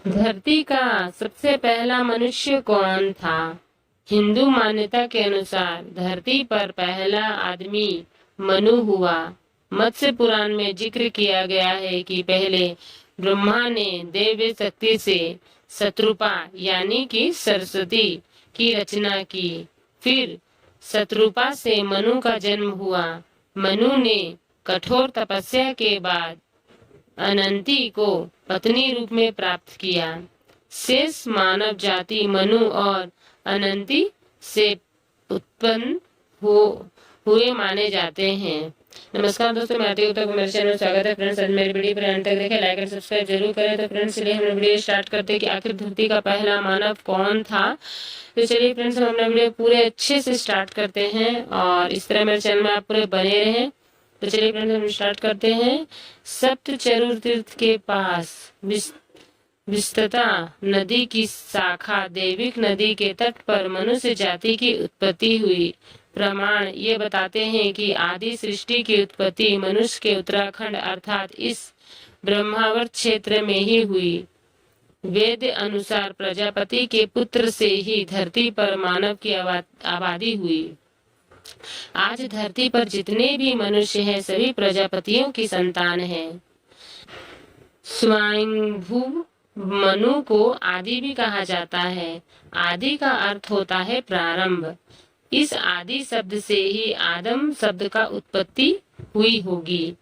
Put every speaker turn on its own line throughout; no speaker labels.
धरती का सबसे पहला मनुष्य कौन था? हिंदू मान्यता के अनुसार धरती पर पहला आदमी मनु हुआ। मत्स्य पुराण में जिक्र किया गया है कि पहले ब्रह्मा ने दैव शक्ति से शत्रुपा यानी कि सरस्वती की रचना की। फिर शत्रुपा से मनु का जन्म हुआ। मनु ने कठोर तपस्या के बाद अनंती को पत्नी रूप में प्राप्त किया। शेष मानव जाति मनु और अनंती से उत्पन्न हुए माने जाते हैं। नमस्कार दोस्तों, मैं आरती गुप्ता, मेरे चैनल में स्वागत है। फ्रेंड्स, आज मेरी वीडियो पर अंत तक देखें, लाइक और सब्सक्राइब जरूर करें। तो फ्रेंड्स, चलिए हम वीडियो स्टार्ट करते हैं कि आखिर धरती का पहला मानव कौन था। तो चलिए फ्रेंड्स, हम अपना वीडियो पूरे अच्छे से स्टार्ट करते हैं और इस तरह मेरे चैनल में आप पूरे बने रहें। तो चलिए फ्रेंड्स, हम स्टार्ट करते हैं। सप्तचरूर तीर्थ के पास विस्तृता नदी की शाखा देविक नदी के तट पर मनुष्य जाति की उत्पत्ति हुई। प्रमाण ये बताते हैं कि आदि सृष्टि की उत्पत्ति मनुष्य के उत्तराखंड अर्थात इस ब्रह्मावर्त क्षेत्र में ही हुई। वेद अनुसार प्रजापति के पुत्र से ही धरती पर मानव की आबादी हुई। आज धरती पर जितने भी मनुष्य हैं सभी प्रजापतियों की संतान हैं। स्वयंभू मनु को आदि भी कहा जाता है। आदि का अर्थ होता है प्रारंभ। इस आदि शब्द से ही आदम शब्द का उत्पत्ति हुई होगी।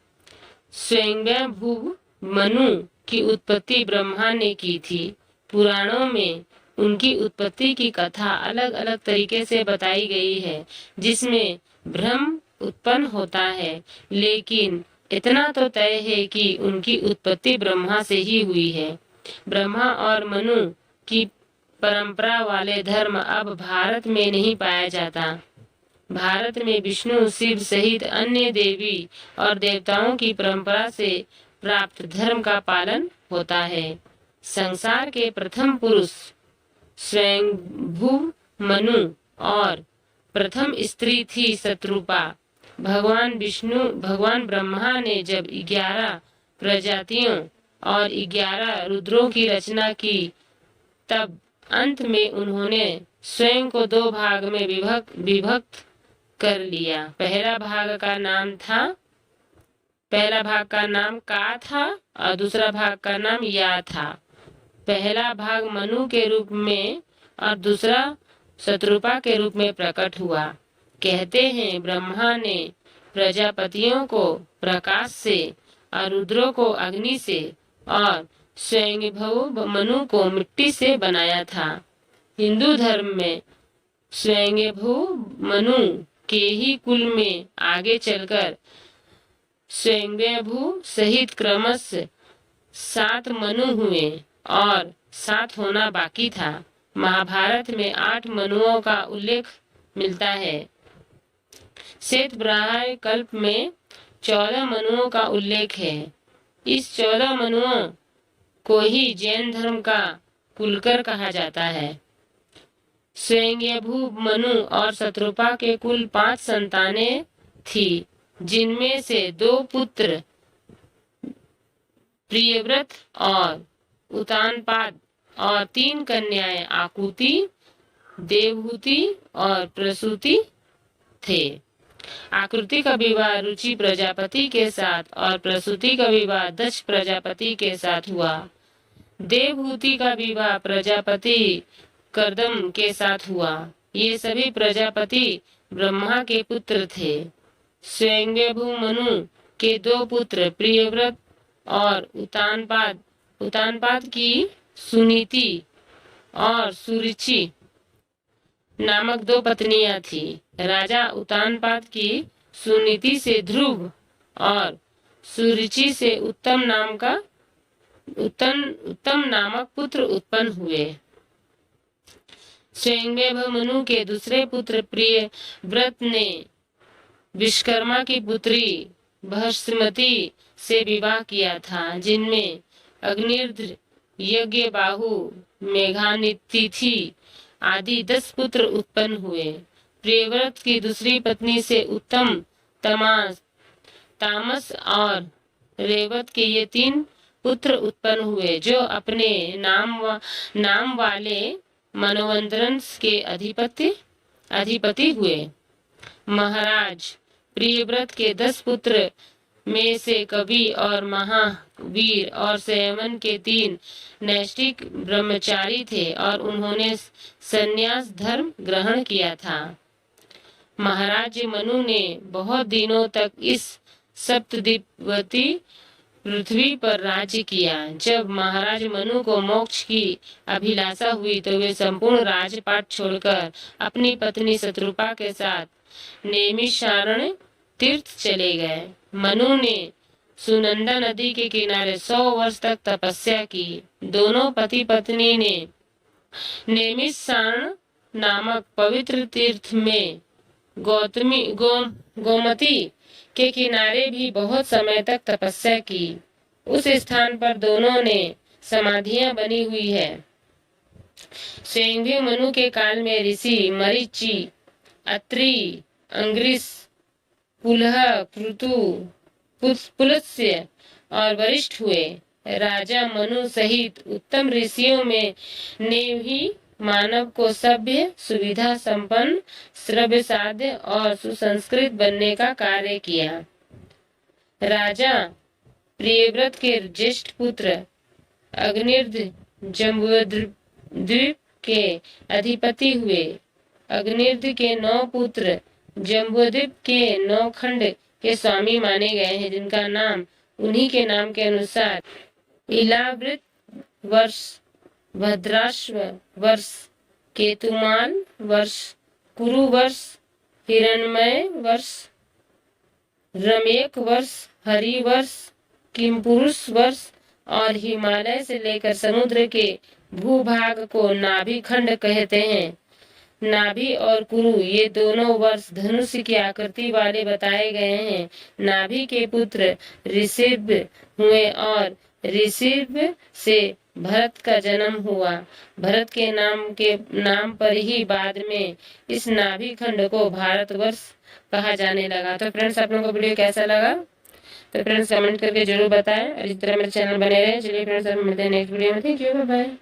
स्वयंभू मनु की उत्पत्ति ब्रह्मा ने की थी। पुराणों में उनकी उत्पत्ति की कथा अलग अलग तरीके से बताई गई है, जिसमें भ्रम उत्पन्न होता है, लेकिन इतना तो तय है कि उनकी उत्पत्ति ब्रह्मा से ही हुई है। ब्रह्मा और मनु की परंपरा वाले धर्म अब भारत में नहीं पाया जाता। भारत में विष्णु, शिव सहित अन्य देवी और देवताओं की परंपरा से प्राप्त धर्म का पालन होता है। संसार के प्रथम पुरुष स्वयंभू मनु और प्रथम स्त्री थी शत्रुपा। भगवान ब्रह्मा ने जब 11 प्रजातियों और 11 रुद्रों की रचना की, तब अंत में उन्होंने स्वयं को 2 भाग में विभक्त कर लिया। पहला भाग का नाम का था और दूसरा भाग का नाम या था। पहला भाग मनु के रूप में और दूसरा शत्रुपा के रूप में प्रकट हुआ। कहते हैं ब्रह्मा ने प्रजापतियों को प्रकाश से और रुद्रों को अग्नि से और स्वयंभू मनु को मिट्टी से बनाया था। हिंदू धर्म में स्वयंभू मनु के ही कुल में आगे चलकर स्वयंभू सहित क्रमशः 7 मनु हुए और 7 होना बाकी था। महाभारत में 8 मनुओं का उल्लेख मिलता है। श्वेतब्राह्मण कल्प में 14 मनुओं का उल्लेख है। इस 14 मनुओं को ही जैन धर्म का कुलकर कहा जाता है। स्वयंभू मनु और शत्रुपा के कुल 5 संतानें थी, जिनमें से 2 पुत्र प्रियव्रत और उत्तानपाद और 3 कन्याएं आकुति, देवहूति और प्रसूति थे। आकृति का विवाह रुचि प्रजापति के साथ और प्रसूति का विवाह दक्ष प्रजापति के साथ हुआ। देवहूति का विवाह प्रजापति कर्दम के साथ हुआ। ये सभी प्रजापति ब्रह्मा के पुत्र थे। स्वयंभू मनु के 2 पुत्र प्रियव्रत और उत्तानपाद की सुनीति और सुरुचि नामक 2 पत्नियां थी। राजा उत्तानपाद की सुनीति से ध्रुव और सुरुचि से उत्तम नामक पुत्र उत्पन्न हुए। स्वयंभू मनु के दूसरे पुत्र प्रियव्रत ने विश्वकर्मा की पुत्री बृहस्पति से विवाह किया था, जिनमें अग्निर्ध्र, यज्ञबाहु, मेघानितिथि आदि 10 पुत्र उत्पन्न हुए। प्रियव्रत की दूसरी पत्नी से उत्तम, तामस और रेवत के ये 3 पुत्र उत्पन्न हुए जो अपने नाम वाले मनोवंतरंश के अधिपति हुए। महाराज प्रियव्रत के 10 पुत्र में से कवि और महावीर और संयमन के 3 नैष्ठिक ब्रह्मचारी थे और उन्होंने संन्यास धर्म ग्रहण किया था। महाराज मनु ने बहुत दिनों तक इस सप्तद्वीपवती पृथ्वी पर राज्य किया। जब महाराज मनु को मोक्ष की अभिलाषा हुई तो वे संपूर्ण राजपाट छोड़कर अपनी पत्नी शत्रुपा के साथ नैमिषारण्य तीर्थ चले गए। मनु ने सुनंदा नदी के किनारे 100 वर्ष तक तपस्या की। दोनों पति पत्नी ने नैमिषारण्य नामक पवित्र तीर्थ में गोमती के किनारे भी बहुत समय तक तपस्या की। उस स्थान पर दोनों ने समाधियां बनी हुई है। स्वयंभू मनु के काल में ऋषि मरीचि, अत्रि, अंग्रिस, पुलह, पृथु, पुलस्त्य और वरिष्ठ हुए। राजा मनु सहित उत्तम ऋषियों ने भी मानव को सभ्य, सुविधा संपन्न, श्रव्य साध्य और सुसंस्कृत बनने का कार्य किया। राजा प्रियव्रत के ज्येष्ठ पुत्र अग्निर्ध जम्बूद्वीप के अधिपति हुए। अग्निर्ध के 9 पुत्र जम्बूद्वीप के 9 खंड के स्वामी माने गए हैं, जिनका नाम उन्हीं के नाम के अनुसार इलावृत वर्ष, भद्राश्व वर्ष, केतुमान वर्ष, कुरु वर्ष, हिरण्मय वर्ष, रमेक वर्ष, हरि वर्ष, किमपुरुष वर्ष और हिमालय से लेकर समुद्र के भूभाग को नाभि खंड कहते हैं। नाभि और कुरु ये दोनों वर्ष धनुष की आकृति वाले बताए गए हैं। नाभि के पुत्र ऋषभ हुए और ऋषभ से भरत का जन्म हुआ। भरत के नाम पर ही बाद में इस नाभि खंड को भारतवर्ष कहा जाने लगा। तो फ्रेंड्स, आप लोगों को वीडियो कैसा लगा? तो फ्रेंड्स कमेंट करके जरूर बताएं और इस तरह मेरे चैनल बने रहे। चलिए फ्रेंड्स, अब मिलते हैं नेक्स्ट वीडियो में। Thank you, bye bye.